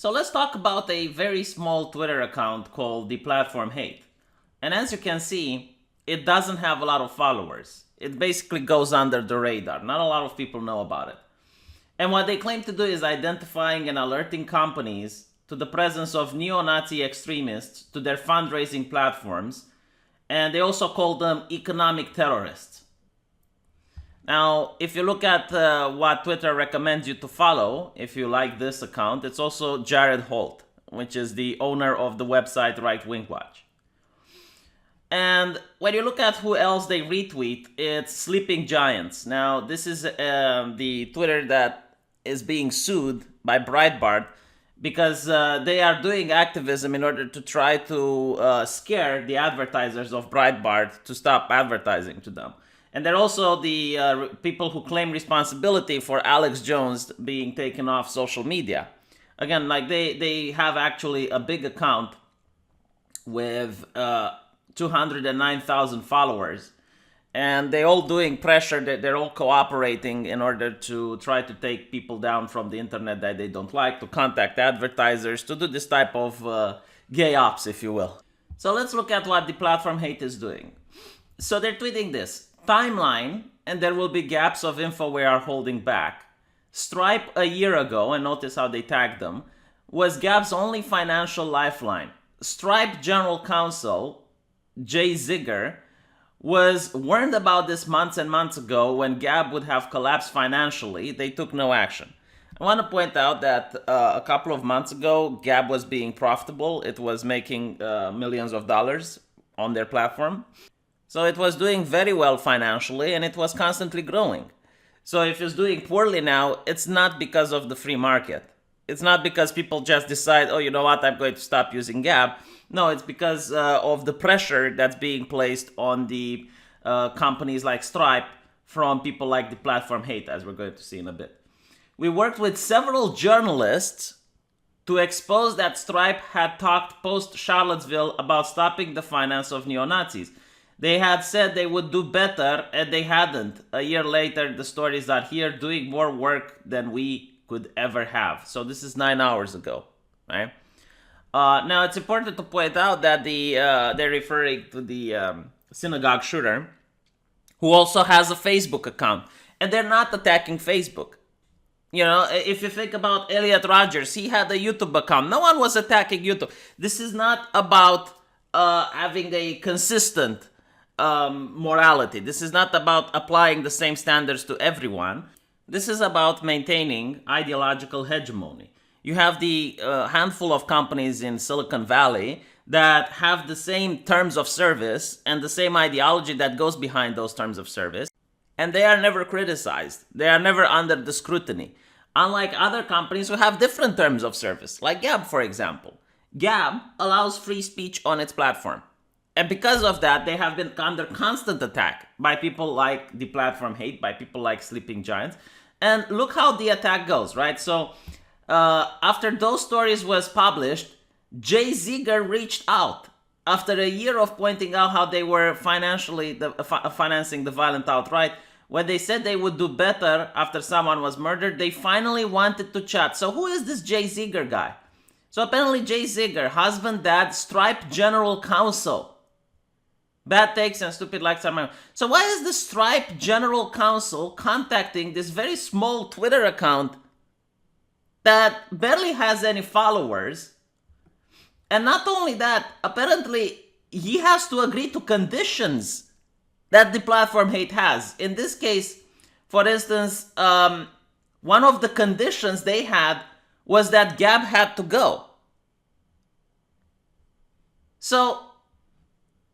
So let's talk about a very small Twitter account called deplatform hate. And as you can see, it doesn't have a lot of followers. It basically goes under the radar. Not a lot of people know about it. And what they claim to do is identifying and alerting companies to the presence of neo-Nazi extremists to their fundraising platforms. And they also call them economic terrorists. Now, if you look at what Twitter recommends you to follow, if you like this account, it's also Jared Holt, which is the owner of the website Right Wing Watch. And when you look at who else they retweet, it's Sleeping Giants. Now, this is the Twitter that is being sued by Breitbart because they are doing activism in order to try to scare the advertisers of Breitbart to stop advertising to them. And they're also the people who claim responsibility for Alex Jones being taken off social media. Again, like they have actually a big account with 209,000 followers. And they're all doing pressure, they're all cooperating in order to try to take people down from the internet that they don't like, to contact advertisers, to do this type of gay ops, if you will. So let's look at what the platform hate is doing. So they're tweeting this. Timeline, and there will be gaps of info we are holding back. Stripe a year ago, and notice how they tagged them, was Gab's only financial lifeline. Stripe General Counsel, Jay Ziegler, was warned about this months and months ago when Gab would have collapsed financially. They took no action. I want to point out that a couple of months ago, Gab was being profitable. It was making millions of dollars on their platform. So it was doing very well financially, and it was constantly growing. So if it's doing poorly now, it's not because of the free market. It's not because people just decide, oh, you know what, I'm going to stop using Gab. No, it's because of the pressure that's being placed on the companies like Stripe from people like the platform hate, as we're going to see in a bit. We worked with several journalists to expose that Stripe had talked post-Charlottesville about stopping the finance of neo-Nazis. They had said they would do better, and they hadn't. A year later, the stories are here doing more work than we could ever have. So this is 9 hours ago, right? Now, it's important to point out that they're referring to the synagogue shooter, who also has a Facebook account. And they're not attacking Facebook. You know, if you think about Elliot Rogers, he had a YouTube account. No one was attacking YouTube. This is not about having a consistent morality. This is not about applying the same standards to everyone. This is about maintaining ideological hegemony. You have the handful of companies in Silicon Valley that have the same terms of service and the same ideology that goes behind those terms of service, and they are never criticized. They are never under the scrutiny. Unlike other companies who have different terms of service, like Gab, for example. Gab allows free speech on its platform. And because of that, they have been under constant attack by people like the platform hate, by people like Sleeping Giants. And look how the attack goes, right? So after those stories was published, Jay Ziegler reached out after a year of pointing out how they were financially financing the violent alt-right. When they said they would do better after someone was murdered, they finally wanted to chat. So who is this Jay Ziegler guy? So apparently Jay Ziegler, husband, dad, Stripe General Counsel. Bad takes and stupid likes are my. So why is the Stripe General Counsel contacting this very small Twitter account that barely has any followers? And not only that, apparently he has to agree to conditions that the platform hate has. In this case, for instance, one of the conditions they had was that Gab had to go. So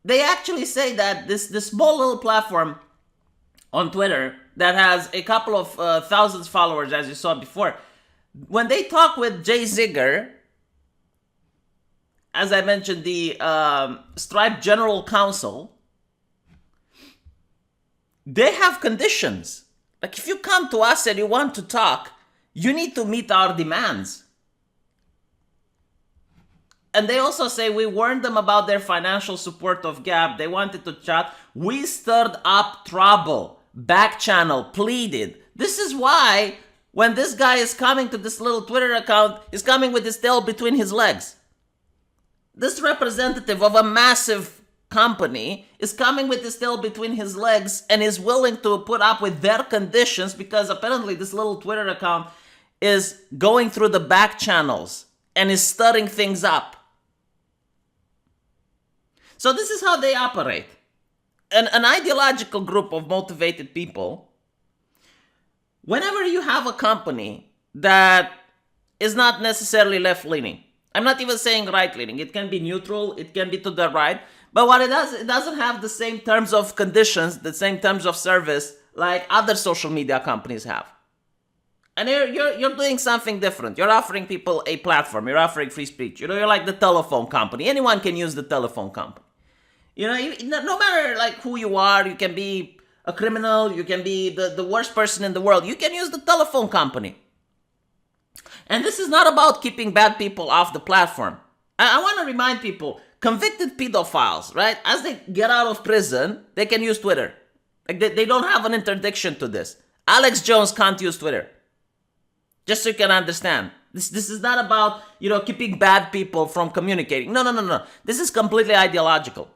they actually say that this small little platform on Twitter that has a couple of thousands followers, as you saw before, when they talk with Jay Ziegler, as I mentioned, the Stripe General Counsel, they have conditions. Like, if you come to us and you want to talk, you need to meet our demands. And they also say we warned them about their financial support of Gab. They wanted to chat. We stirred up trouble. Back channel, pleaded. This is why when this guy is coming to this little Twitter account, he's coming with his tail between his legs. This representative of a massive company is coming with his tail between his legs and is willing to put up with their conditions because apparently this little Twitter account is going through the back channels and is stirring things up. So this is how they operate. An ideological group of motivated people, whenever you have a company that is not necessarily left-leaning, I'm not even saying right-leaning, it can be neutral, it can be to the right, but what it does, it doesn't have the same terms of conditions, the same terms of service like other social media companies have. And you're doing something different. You're offering people a platform, you're offering free speech. You're like the telephone company. Anyone can use the telephone company. No matter like who you are, you can be a criminal, you can be the worst person in the world. You can use the telephone company. And this is not about keeping bad people off the platform. I want to remind people, convicted pedophiles, right? As they get out of prison, they can use Twitter. Like they don't have an interdiction to this. Alex Jones can't use Twitter. Just so you can understand. This is not about, keeping bad people from communicating. No. This is completely ideological.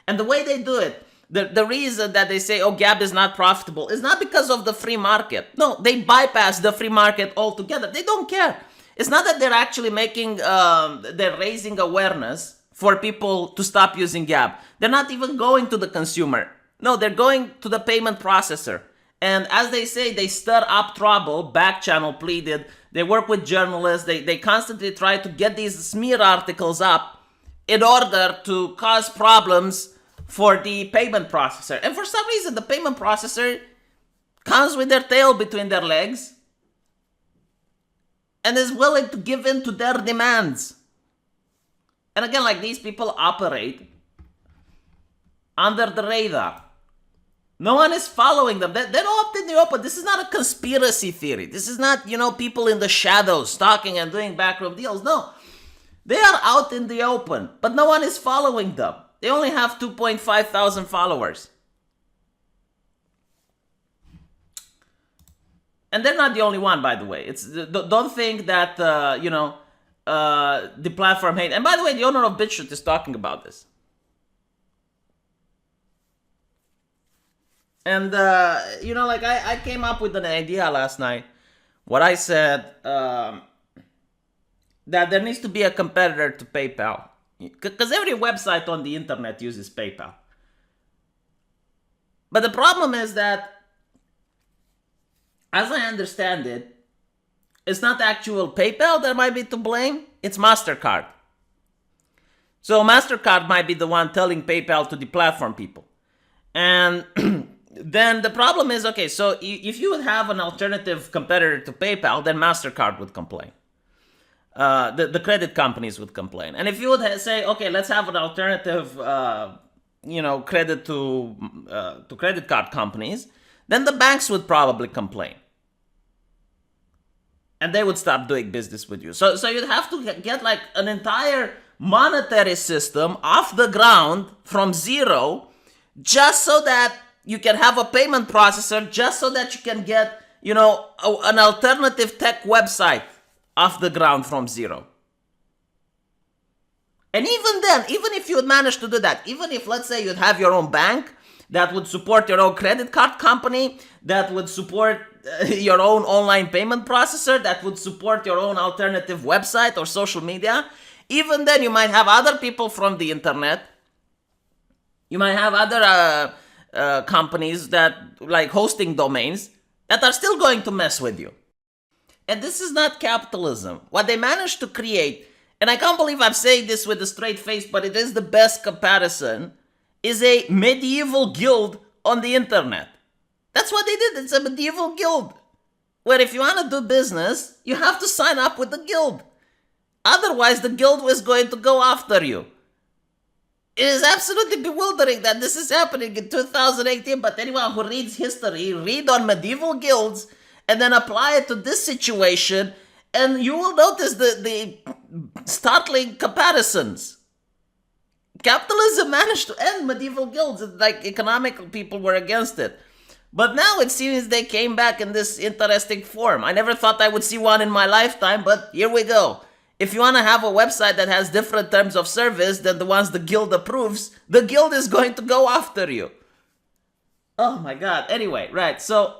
And the way they do it, the reason that they say, Gab is not profitable, is not because of the free market. No, they bypass the free market altogether. They don't care. It's not that they're actually they're raising awareness for people to stop using Gab. They're not even going to the consumer. No, they're going to the payment processor. And as they say, they stir up trouble, back channel pleaded. They work with journalists. They constantly try to get these smear articles up in order to cause problems for the payment processor. And for some reason, the payment processor comes with their tail between their legs and is willing to give in to their demands. And again, like these people operate under the radar. No one is following them. They're out in the open. This is not a conspiracy theory. This is not, people in the shadows talking and doing backroom deals. No. They are out in the open, but no one is following them. They only have 2.5 thousand followers. And they're not the only one, by the way. Don't think that, the platform hate. And by the way, the owner of BitChute is talking about this. And, I came up with an idea last night. What I said, that there needs to be a competitor to PayPal. Because every website on the internet uses PayPal. But the problem is that, as I understand it, it's not actual PayPal that might be to blame, it's MasterCard. So MasterCard might be the one telling PayPal to deplatform people. And then the problem is, okay, so if you would have an alternative competitor to PayPal, then MasterCard would complain. The credit companies would complain. And if you would say, okay, let's have an alternative, credit to credit card companies, then the banks would probably complain. And they would stop doing business with you. So you'd have to get like an entire monetary system off the ground from zero, just so that you can have a payment processor, just so that you can get, an alternative tech website off the ground from zero. And even then, even if you would manage to do that, even if, let's say, you'd have your own bank that would support your own credit card company, that would support your own online payment processor, that would support your own alternative website or social media, even then you might have other people from the internet. You might have other companies that, like hosting domains, that are still going to mess with you. And this is not capitalism. What they managed to create, and I can't believe I'm saying this with a straight face, but it is the best comparison, is a medieval guild on the internet. That's what they did. It's a medieval guild. Where if you want to do business, you have to sign up with the guild. Otherwise, the guild was going to go after you. It is absolutely bewildering that this is happening in 2018, but anyone who reads history, read on medieval guilds, and then apply it to this situation, and you will notice the startling comparisons. Capitalism managed to end medieval guilds. Like economic people were against it. But now it seems they came back in this interesting form. I never thought I would see one in my lifetime, but here we go. If you want to have a website that has different terms of service than the ones the guild approves, the guild is going to go after you. Oh my god. Anyway, right. So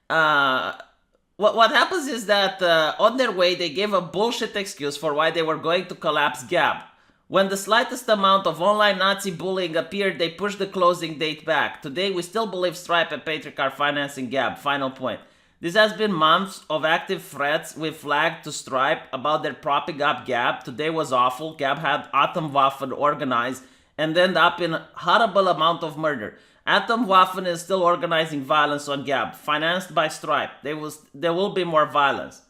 what happens is that on their way they gave a bullshit excuse for why they were going to collapse Gab. When the slightest amount of online Nazi bullying appeared, they pushed the closing date back. Today, we still believe Stripe and Patrick are financing Gab. Final point. This has been months of active threats we flagged to Stripe about their propping up Gab. Today was awful. Gab had Atomwaffen organized and ended up in a horrible amount of murder. Atomwaffen is still organizing violence on Gab, financed by Stripe. There will be more violence.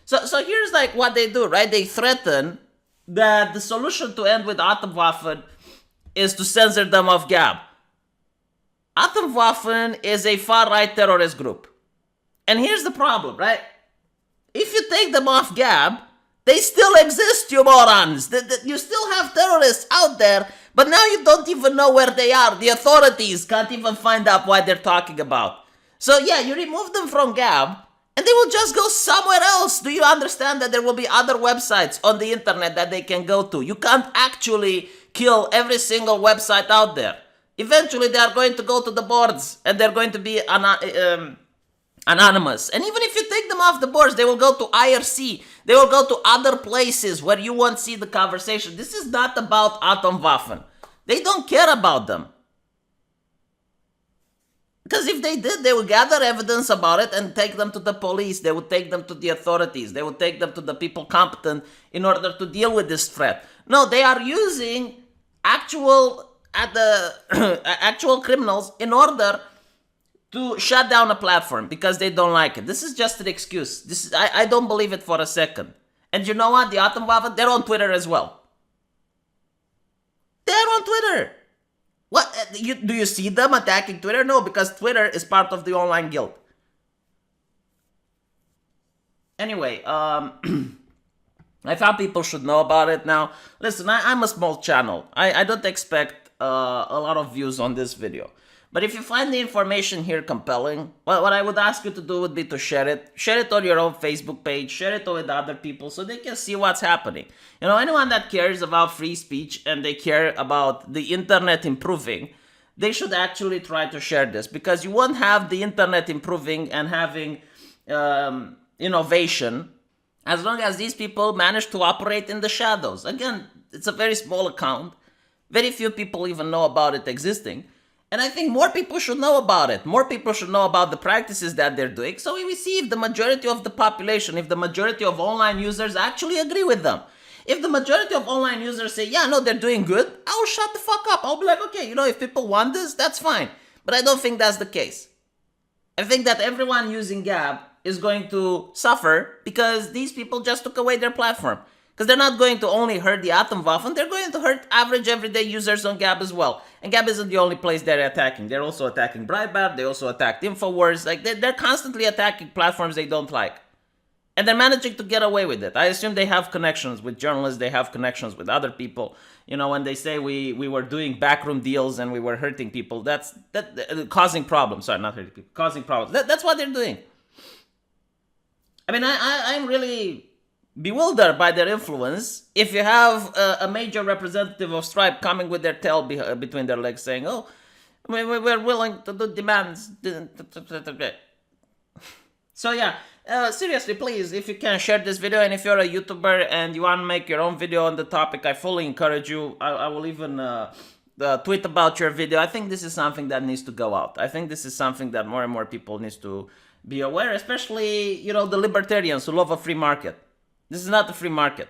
So here's like what they do, right? They threaten that the solution to end with Atomwaffen is to censor them off Gab. Atomwaffen is a far-right terrorist group. And here's the problem, right? If you take them off Gab, they still exist, you morons. You still have terrorists out there, but now you don't even know where they are. The authorities can't even find out what they're talking about. So yeah, you remove them from Gab, and they will just go somewhere else. Do you understand that there will be other websites on the internet that they can go to? You can't actually kill every single website out there. Eventually, they are going to go to the boards, and they're going to be anonymous. And even if you take them off the boards, they will go to IRC. They will go to other places where you won't see the conversation. This is not about Atomwaffen. They don't care about them. Because if they did, they would gather evidence about it and take them to the police. They would take them to the authorities. They would take them to the people competent in order to deal with this threat. No, they are using actual criminals in order to shut down a platform because they don't like it. This is just an excuse. I don't believe it for a second. And you know what? The Atomwaffen, they're on Twitter as well. They're on Twitter. What? Do you see them attacking Twitter? No, because Twitter is part of the online guild. Anyway, I thought people should know about it now. Listen, I'm a small channel. I don't expect a lot of views on this video. But if you find the information here compelling, what I would ask you to do would be to share it. Share it on your own Facebook page. Share it with other people so they can see what's happening. You know, anyone that cares about free speech and they care about the internet improving, they should actually try to share this, because you won't have the internet improving and having innovation as long as these people manage to operate in the shadows. Again, it's a very small account. Very few people even know about it existing. And I think more people should know about it. More people should know about the practices that they're doing. So we see if the majority of the population, if the majority of online users actually agree with them. If the majority of online users say, yeah, no, they're doing good, I'll shut the fuck up. I'll be like, okay, you know, if people want this, that's fine. But I don't think that's the case. I think that everyone using Gab is going to suffer because these people just took away their platform. Because they're not going to only hurt the Atomwaffen, they're going to hurt average everyday users on Gab as well. And Gab isn't the only place they're attacking. They're also attacking Breitbart, they also attacked InfoWars. Like, they're constantly attacking platforms they don't like. And they're managing to get away with it. I assume they have connections with journalists, they have connections with other people. You know, when they say we were doing backroom deals and we were hurting people, that's causing problems. Sorry, not hurting people, causing problems. That's what they're doing. I mean, I'm really bewildered by their influence. If you have a major representative of Stripe coming with their tail between their legs saying, oh, we're willing to do demands. So yeah, seriously, please, if you can, share this video. And if you're a YouTuber and you want to make your own video on the topic, I fully encourage you. I will even tweet about your video. I think this is something that needs to go out. I think this is something that more and more people need to be aware, especially, you know, the libertarians who love a free market. This is not a free market.